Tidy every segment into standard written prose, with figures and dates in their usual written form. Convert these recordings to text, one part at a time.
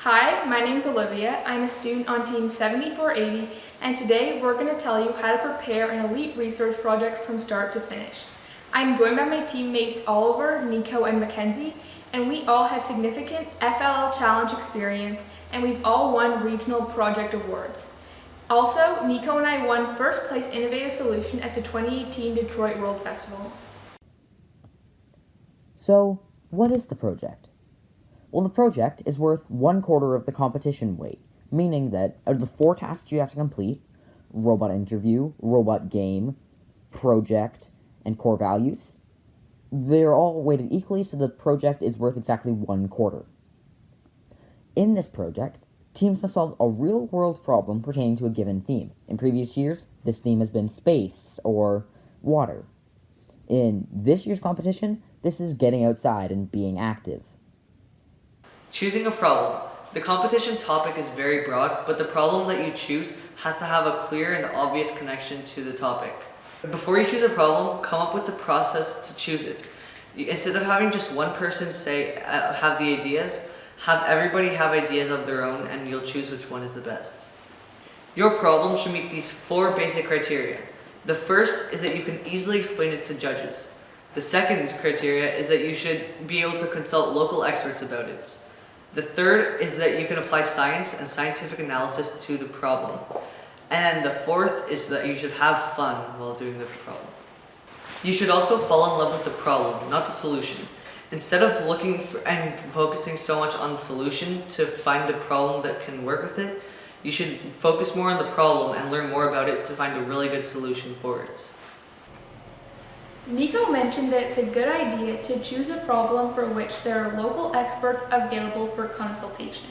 Hi, my name is Olivia. I'm a student on Team 7480, and today we're going to tell you how to prepare an elite research project from start to finish. I'm joined by my teammates Oliver, Nico, and Mackenzie, and we all have significant FLL Challenge experience, and we've all won regional project awards. Also, Nico and I won first place innovative solution at the 2018 Detroit World Festival. So, what is the project? Well, the project is worth 1/4 of the competition weight, meaning that out of the 4 tasks you have to complete, robot interview, robot game, project, and core values, they're all weighted equally, so the project is worth exactly 1/4. In this project, teams must solve a real-world problem pertaining to a given theme. In previous years, this theme has been space or water. In this year's competition, this is getting outside and being active. Choosing a problem. The competition topic is very broad, but the problem that you choose has to have a clear and obvious connection to the topic. Before you choose a problem, come up with the process to choose it. Instead of having just one person have the ideas, have everybody have ideas of their own and you'll choose which one is the best. Your problem should meet these 4 basic criteria. The first is that you can easily explain it to judges. The second criteria is that you should be able to consult local experts about it. The third is that you can apply science and scientific analysis to the problem. And the fourth is that you should have fun while doing the problem. You should also fall in love with the problem, not the solution. Instead of looking for and focusing so much on the solution to find a problem that can work with it, you should focus more on the problem and learn more about it to find a really good solution for it. Nico mentioned that it's a good idea to choose a problem for which there are local experts available for consultation.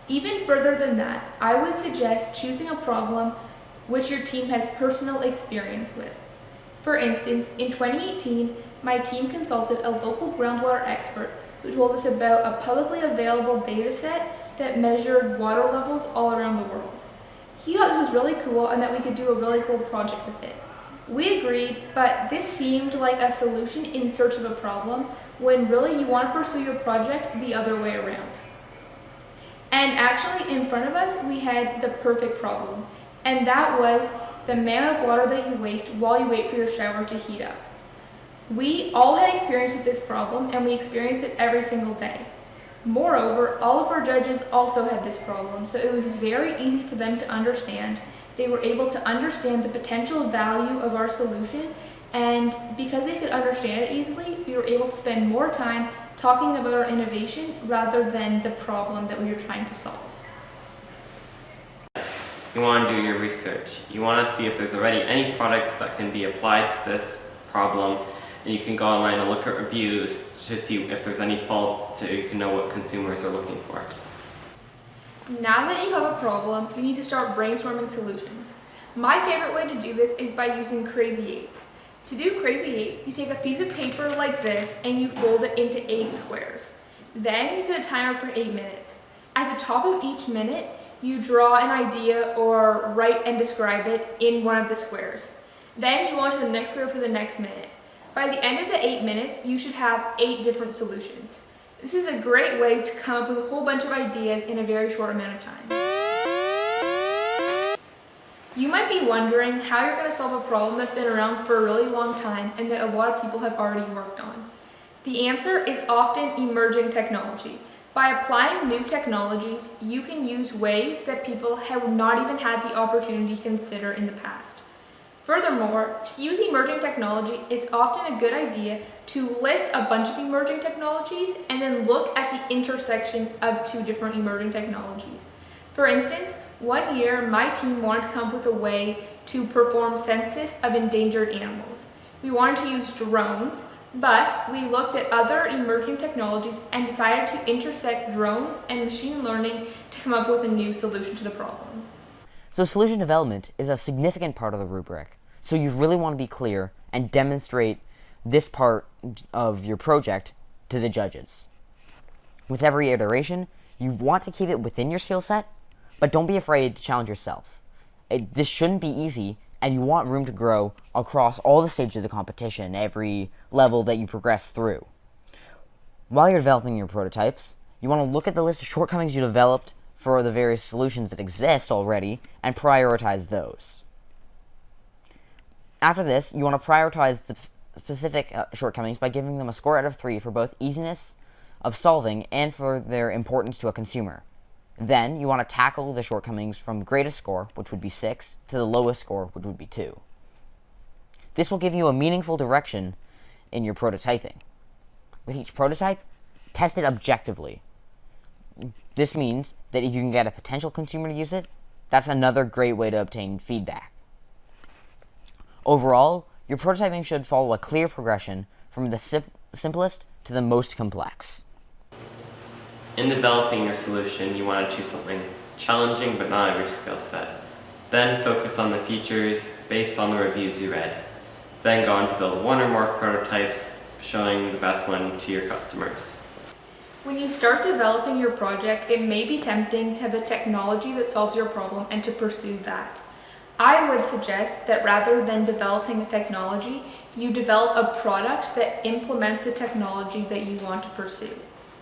Even further than that, I would suggest choosing a problem which your team has personal experience with. For instance, in 2018, my team consulted a local groundwater expert who told us about a publicly available data set that measured water levels all around the world. He thought it was really cool and that we could do a really cool project with it. We agreed, but this seemed like a solution in search of a problem when really you want to pursue your project the other way around. And actually in front of us we had the perfect problem, and that was the amount of water that you waste while you wait for your shower to heat up. We all had experience with this problem and we experienced it every single day. Moreover, all of our judges also had this problem, so it was very easy for them to understand. They were able to understand the potential value of our solution, and because they could understand it easily, we were able to spend more time talking about our innovation rather than the problem that we were trying to solve. You want to do your research. You want to see if there's already any products that can be applied to this problem, and you can go online and look at reviews to see if there's any faults so you can know what consumers are looking for. Now that you have a problem, you need to start brainstorming solutions. My favorite way to do this is by using crazy eights. To do crazy eights, you take a piece of paper like this and you fold it into 8 squares. Then you set a timer for 8 minutes. At the top of each minute, you draw an idea or write and describe it in one of the squares. Then you go on to the next square for the next minute. By the end of the 8 minutes, you should have 8 different solutions. This is a great way to come up with a whole bunch of ideas in a very short amount of time. You might be wondering how you're going to solve a problem that's been around for a really long time and that a lot of people have already worked on. The answer is often emerging technology. By applying new technologies, you can use ways that people have not even had the opportunity to consider in the past. Furthermore, to use emerging technology, it's often a good idea to list a bunch of emerging technologies and then look at the intersection of 2 different emerging technologies. For instance, one year my team wanted to come up with a way to perform census of endangered animals. We wanted to use drones, but we looked at other emerging technologies and decided to intersect drones and machine learning to come up with a new solution to the problem. So solution development is a significant part of the rubric. So you really want to be clear and demonstrate this part of your project to the judges. With every iteration, you want to keep it within your skill set, but don't be afraid to challenge yourself. This shouldn't be easy, and you want room to grow across all the stages of the competition, every level that you progress through. While you're developing your prototypes, You want to look at the list of shortcomings you developed for the various solutions that exist already and prioritize those. After this, you want to prioritize the specific shortcomings by giving them a score out of 3 for both easiness of solving and for their importance to a consumer. Then, you want to tackle the shortcomings from the greatest score, which would be 6, to the lowest score, which would be 2. This will give you a meaningful direction in your prototyping. With each prototype, test it objectively. This means that if you can get a potential consumer to use it, that's another great way to obtain feedback. Overall, your prototyping should follow a clear progression from the simplest to the most complex. In developing your solution, you want to choose something challenging but not of your skill set. Then focus on the features based on the reviews you read. Then go on to build 1 or more prototypes, showing the best one to your customers. When you start developing your project, it may be tempting to have a technology that solves your problem and to pursue that. I would suggest that rather than developing a technology, you develop a product that implements the technology that you want to pursue.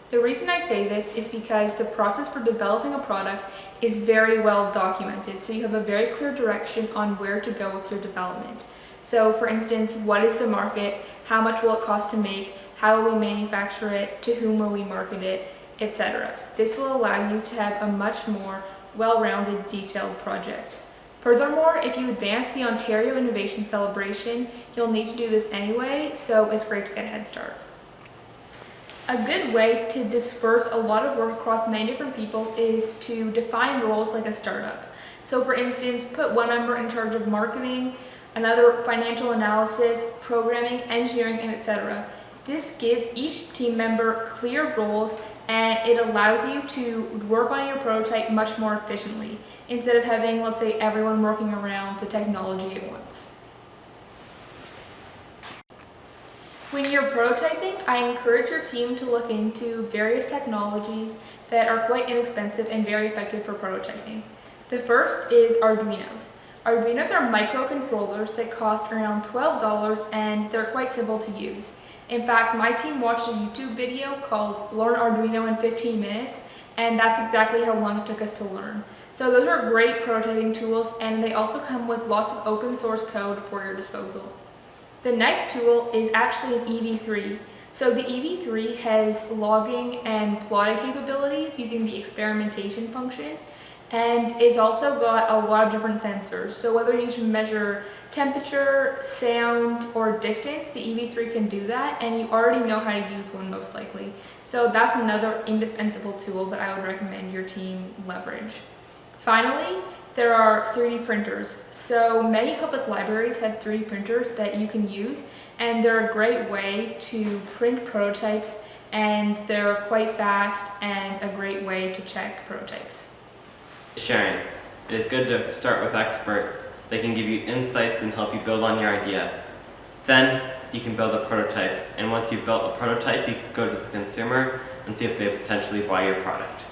The reason I say this is because the process for developing a product is very well documented, so you have a very clear direction on where to go with your development. So for instance, what is the market, how much will it cost to make, how will we manufacture it, to whom will we market it, etc. This will allow you to have a much more well-rounded, detailed project. Furthermore, if you advance the Ontario Innovation Celebration, you'll need to do this anyway, so it's great to get a head start. A good way to disperse a lot of work across many different people is to define roles like a startup. So for instance, put one member in charge of marketing, another financial analysis, programming, engineering, and etc. This gives each team member clear roles and it allows you to work on your prototype much more efficiently instead of having, let's say, everyone working around the technology at once. When you're prototyping, I encourage your team to look into various technologies that are quite inexpensive and very effective for prototyping. The first is Arduinos. Arduinos are microcontrollers that cost around $12 and they're quite simple to use. In fact, my team watched a YouTube video called Learn Arduino in 15 minutes, and that's exactly how long it took us to learn. So those are great prototyping tools, and they also come with lots of open source code for your disposal. The next tool is actually an EV3. So the EV3 has logging and plotting capabilities using the experimentation function, and it's also got a lot of different sensors. So whether you need to measure temperature, sound, or distance, the EV3 can do that, and you already know how to use one most likely. So that's another indispensable tool that I would recommend your team leverage. Finally, there are 3D printers. So many public libraries have 3D printers that you can use, and they're a great way to print prototypes, and they're quite fast and a great way to check prototypes. Sharing. It is good to start with experts. They can give you insights and help you build on your idea. Then you can build a prototype, and once you've built a prototype, you can go to the consumer and see if they potentially buy your product.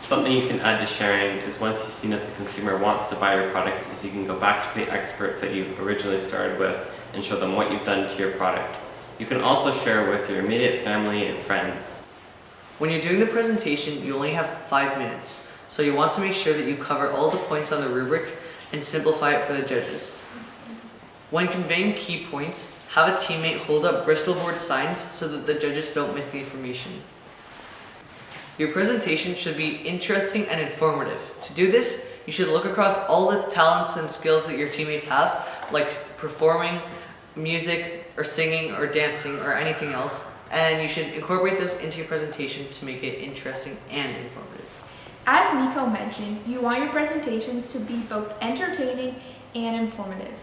Something you can add to sharing is once you've seen if the consumer wants to buy your product, is you can go back to the experts that you originally started with and show them what you've done to your product. You can also share with your immediate family and friends. When you're doing the presentation, you only have 5 minutes. So you want to make sure that you cover all the points on the rubric and simplify it for the judges. When conveying key points, have a teammate hold up Bristol board signs so that the judges don't miss the information. Your presentation should be interesting and informative. To do this, you should look across all the talents and skills that your teammates have, like performing, music, or singing, or dancing, or anything else, and you should incorporate those into your presentation to make it interesting and informative. As Nico mentioned, you want your presentations to be both entertaining and informative.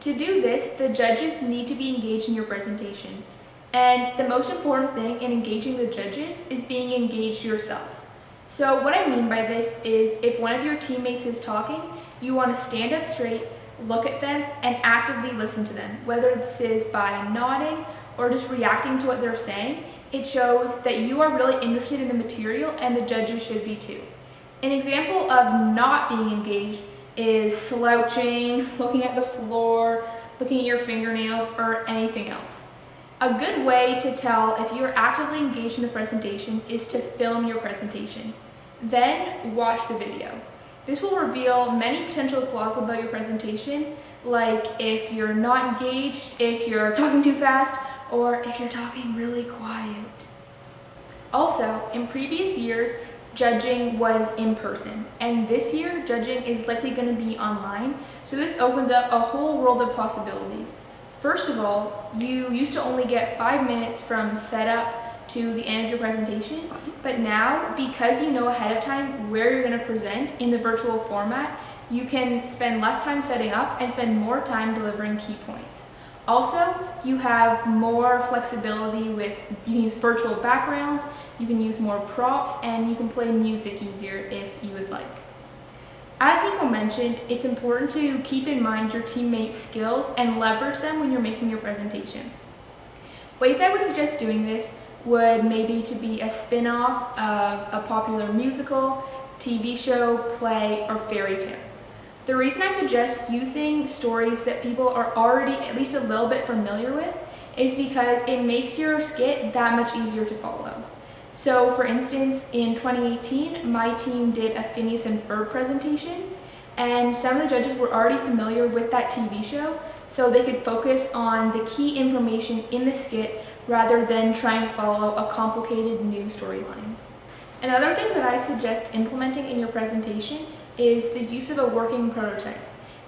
To do this, the judges need to be engaged in your presentation. And the most important thing in engaging the judges is being engaged yourself. So what I mean by this is if one of your teammates is talking, you want to stand up straight, look at them, and actively listen to them. Whether this is by nodding or just reacting to what they're saying, it shows that you are really interested in the material and the judges should be too. An example of not being engaged is slouching, looking at the floor, looking at your fingernails, or anything else. A good way to tell if you are actively engaged in the presentation is to film your presentation. Then watch the video. This will reveal many potential flaws about your presentation, like if you're not engaged, if you're talking too fast, or if you're talking really quiet. Also, in previous years, judging was in person, and this year, judging is likely going to be online, so this opens up a whole world of possibilities. First of all, you used to only get 5 minutes from setup to the end of your presentation, but now, because you know ahead of time where you're going to present in the virtual format, you can spend less time setting up and spend more time delivering key points. Also, you have more flexibility with, you can use virtual backgrounds, you can use more props, and you can play music easier if you would like. As Nico mentioned, it's important to keep in mind your teammates' skills and leverage them when you're making your presentation. Ways I would suggest doing this would maybe to be a spin-off of a popular musical, TV show, play, or fairy tale. The reason I suggest using stories that people are already at least a little bit familiar with is because it makes your skit that much easier to follow. So for instance, in 2018, my team did a Phineas and Ferb presentation, and some of the judges were already familiar with that TV show, so they could focus on the key information in the skit rather than trying to follow a complicated new storyline. Another thing that I suggest implementing in your presentation is the use of a working prototype.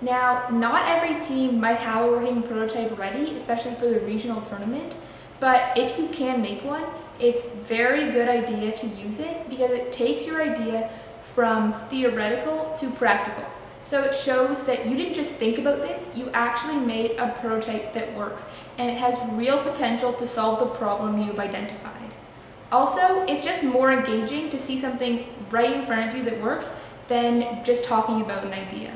Now, not every team might have a working prototype ready, especially for the regional tournament, but if you can make one, it's a very good idea to use it because it takes your idea from theoretical to practical. So it shows that you didn't just think about this, you actually made a prototype that works, and it has real potential to solve the problem you've identified. Also, it's just more engaging to see something right in front of you that works than just talking about an idea.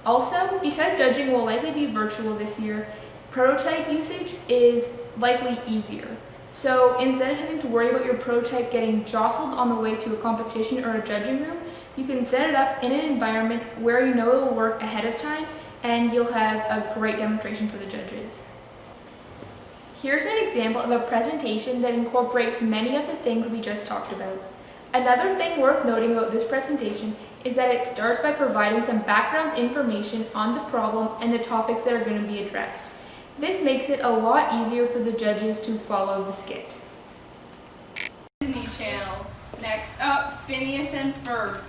Also, because judging will likely be virtual this year, prototype usage is likely easier. So instead of having to worry about your prototype getting jostled on the way to a competition or a judging room, you can set it up in an environment where you know it will work ahead of time, and you'll have a great demonstration for the judges. Here's an example of a presentation that incorporates many of the things we just talked about. Another thing worth noting about this presentation is that it starts by providing some background information on the problem and the topics that are going to be addressed. This makes it a lot easier for the judges to follow the skit. Disney Channel. Next up, Phineas and Ferb.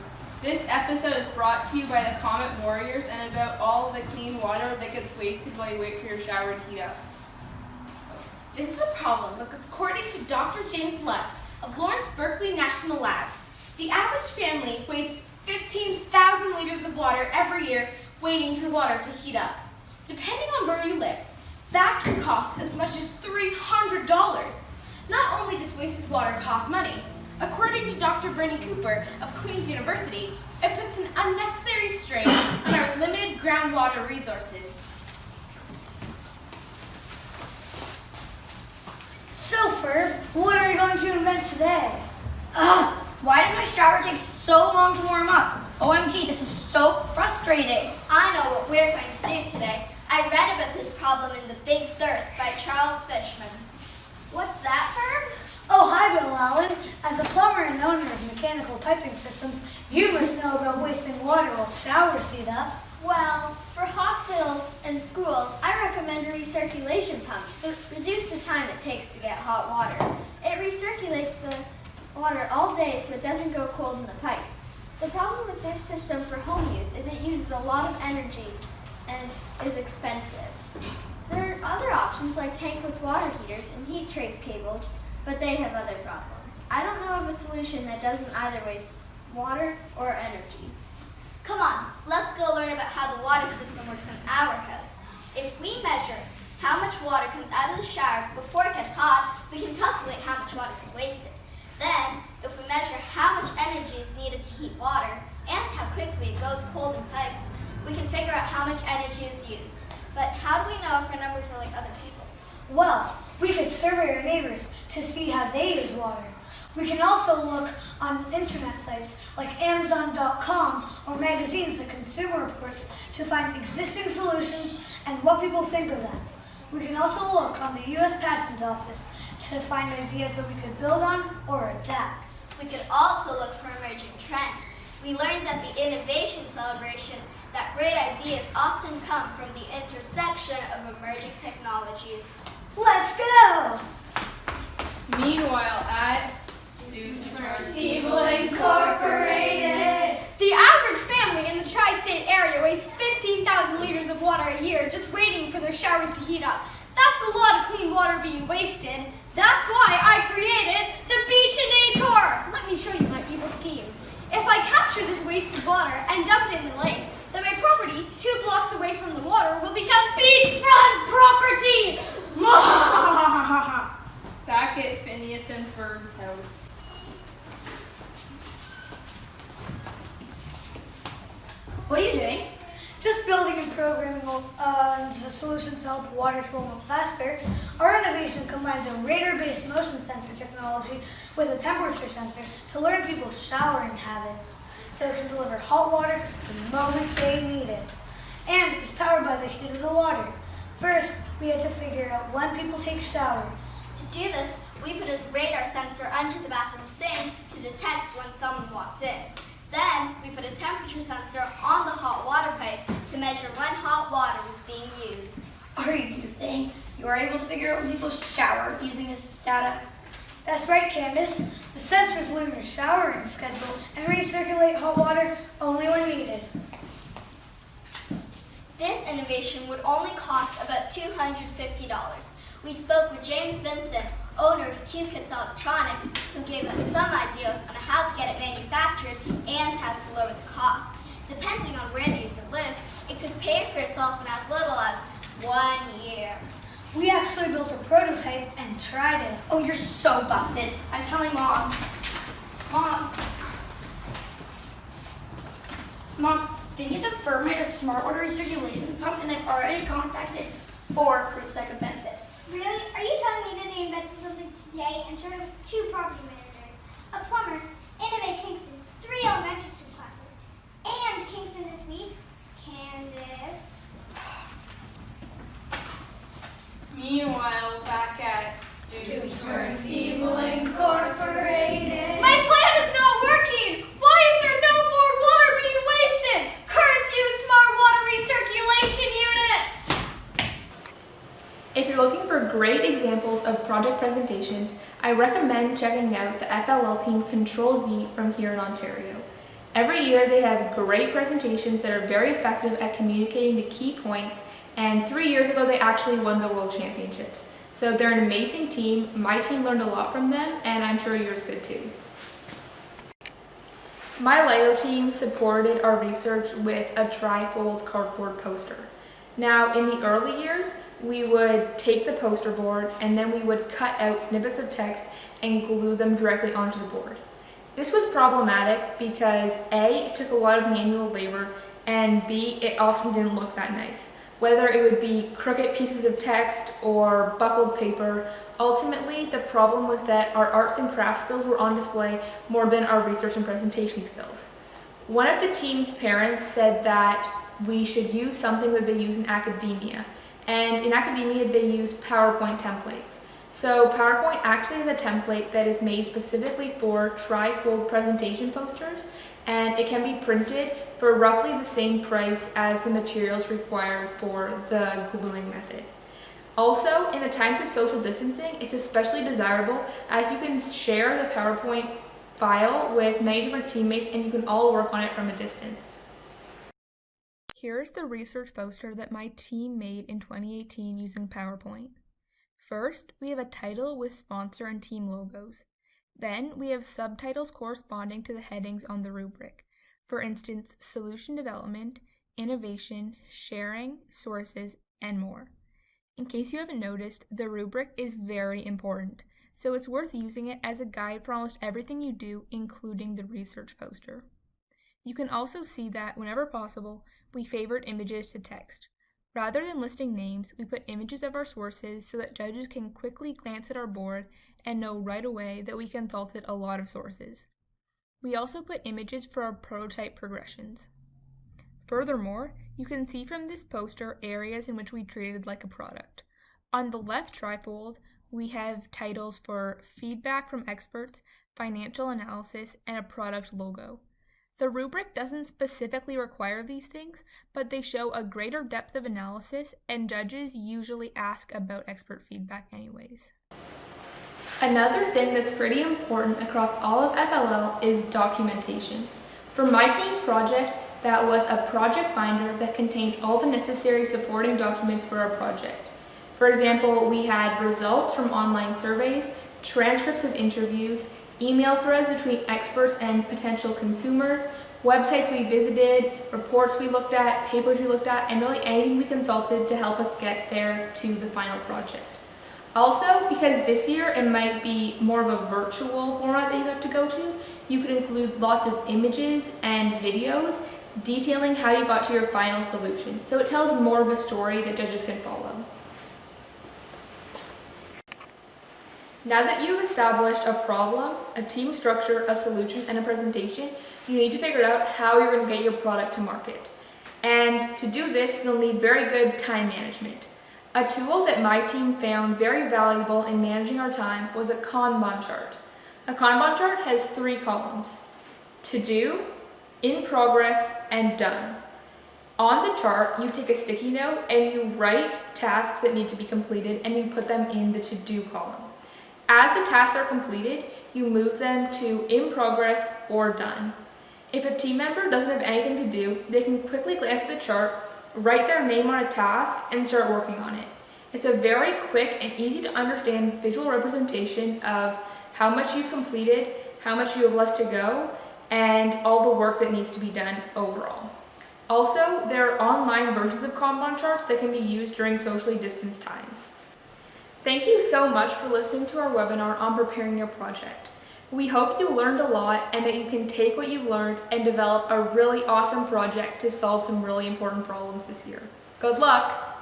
This episode is brought to you by the Comet Warriors and about all the clean water that gets wasted while you wait for your shower to heat up. This is a problem because according to Dr. James Lutz of Lawrence Berkeley National Labs, the average family wastes 15,000 liters of water every year waiting for water to heat up. Depending on where you live, that can cost as much as $300. Not only does wasted water cost money, according to Dr. Bernie Cooper of Queen's University, it puts an unnecessary strain on our limited groundwater resources. So, Ferb, what are you going to invent today? Why does my shower take so long to warm up? OMG, this is so frustrating. I know what we're going to do today. I read about this problem in The Big Thirst by Charles Fishman. What's that, Ferb? Oh, hi, Bill Allen. As a plumber and owner of mechanical piping systems, you must know about wasting water while showers heat up. Well, for hospitals and schools, I recommend a recirculation pump to reduce the time it takes to get hot water. It recirculates the water all day so it doesn't go cold in the pipes. The problem with this system for home use is it uses a lot of energy and is expensive. There are other options like tankless water heaters and heat trace cables, but they have other problems. I don't know of a solution that doesn't either waste water or energy. Come on, let's go learn about how the water system works in our house. If we measure how much water comes out of the shower before it gets hot, we can calculate how much water is wasted. Then, if we measure how much energy is needed to heat water and how quickly it goes cold in pipes, we can figure out how much energy is used. But how do we know if our numbers are like other people's? Well, we could survey our neighbors to see how they use water. We can also look on internet sites like Amazon.com or magazines like Consumer Reports to find existing solutions and what people think of them. We can also look on the U.S. Patent Office to find ideas that we could build on or adapt. We could also look for emerging trends. We learned at the Innovation Celebration that great ideas often come from the intersection of emerging technologies. Let's go! Meanwhile, at Evil Incorporated. The average family in the tri-state area wastes 15,000 liters of water a year just waiting for their showers to heat up. That's a lot of clean water being wasted. That's why I created the Beachinator. Let me show you my evil scheme. If I capture this wasted water and dump it in the lake, then my property, 2 blocks away from the water, will become beachfront property. back at Phineas and Ferb's house. What are you doing? Just building and programming a solution to help water flow more faster. Our innovation combines a radar-based motion sensor technology with a temperature sensor to learn people's showering habits, so it can deliver hot water the moment they need it. And it's powered by the heat of the water. First, we had to figure out when people take showers. To do this, we put a radar sensor under the bathroom sink to detect when someone walked in. Then, we put a temperature sensor on the hot water pipe to measure when hot water was being used. Are you saying you are able to figure out when people shower using this data? That's right, Candace. The sensors learn your showering schedule and recirculate hot water only when needed. This innovation would only cost about $250. We spoke with James Vincent, owner of Q-Kits Electronics, who gave us some ideas on how to get it manufactured and how to lower the cost. Depending on where the user lives, it could pay for itself in as little as 1 year. We actually built a prototype and tried it. Oh, you're so busted. I'm telling Mom. Mom, Phineas and Ferb made a smart water recirculation pump, and they've already contacted 4 groups that could benefit. Really? Are you telling me that they invented something today and turned 2 property managers, a plumber, Innovate Kingston, 3 elementary school classes, and Kingston this week? Candace. Meanwhile, back at Evil Incorporated. My plan is not working! Why is there no more water being wasted? Curse you, smart water recirculation units! If you're looking for great examples of project presentations, I recommend checking out the FLL team Control Z from here in Ontario. Every year they have great presentations that are very effective at communicating the key points, and 3 years ago they actually won the World Championships. So they're an amazing team. My team learned a lot from them, and I'm sure yours could too. My LEGO team supported our research with a tri-fold cardboard poster. Now, in the early years, we would take the poster board and then we would cut out snippets of text and glue them directly onto the board. This was problematic because A, it took a lot of manual labor, and B, it often didn't look that nice. Whether it would be crooked pieces of text or buckled paper, ultimately the problem was that our arts and crafts skills were on display more than our research and presentation skills. One of the team's parents said that we should use something that they use in academia. And in academia, they use PowerPoint templates. So PowerPoint actually has a template that is made specifically for tri-fold presentation posters, and it can be printed for roughly the same price as the materials required for the gluing method. Also, in the times of social distancing, it's especially desirable as you can share the PowerPoint file with many different teammates and you can all work on it from a distance. Here's the research poster that my team made in 2018 using PowerPoint. First, we have a title with sponsor and team logos. Then, we have subtitles corresponding to the headings on the rubric. For instance, solution development, innovation, sharing, sources, and more. In case you haven't noticed, the rubric is very important, so it's worth using it as a guide for almost everything you do, including the research poster. You can also see that, whenever possible, we favored images to text. Rather than listing names, we put images of our sources so that judges can quickly glance at our board and know right away that we consulted a lot of sources. We also put images for our prototype progressions. Furthermore, you can see from this poster areas in which we treated like a product. On the left trifold, we have titles for feedback from experts, financial analysis, and a product logo. The rubric doesn't specifically require these things, but they show a greater depth of analysis, and judges usually ask about expert feedback anyways. Another thing that's pretty important across all of FLL is documentation. For my team's project, that was a project binder that contained all the necessary supporting documents for our project. For example, we had results from online surveys, transcripts of interviews, email threads between experts and potential consumers, websites we visited, reports we looked at, papers we looked at, and really anything we consulted to help us get there to the final project. Also, because this year it might be more of a virtual format that you have to go to, you could include lots of images and videos detailing how you got to your final solution. So it tells more of a story that judges can follow. Now that you've established a problem, a team structure, a solution, and a presentation, you need to figure out how you're going to get your product to market. And to do this, you'll need very good time management. A tool that my team found very valuable in managing our time was a Kanban chart. A Kanban chart has 3 columns: to do, in progress, and done. On the chart, you take a sticky note and you write tasks that need to be completed and you put them in the to-do column. As the tasks are completed, you move them to in progress or done. If a team member doesn't have anything to do, they can quickly glance at the chart, write their name on a task, and start working on it. It's a very quick and easy to understand visual representation of how much you've completed, how much you have left to go, and all the work that needs to be done overall. Also, there are online versions of Kanban charts that can be used during socially distanced times. Thank you so much for listening to our webinar on preparing your project. We hope you learned a lot and that you can take what you've learned and develop a really awesome project to solve some really important problems this year. Good luck!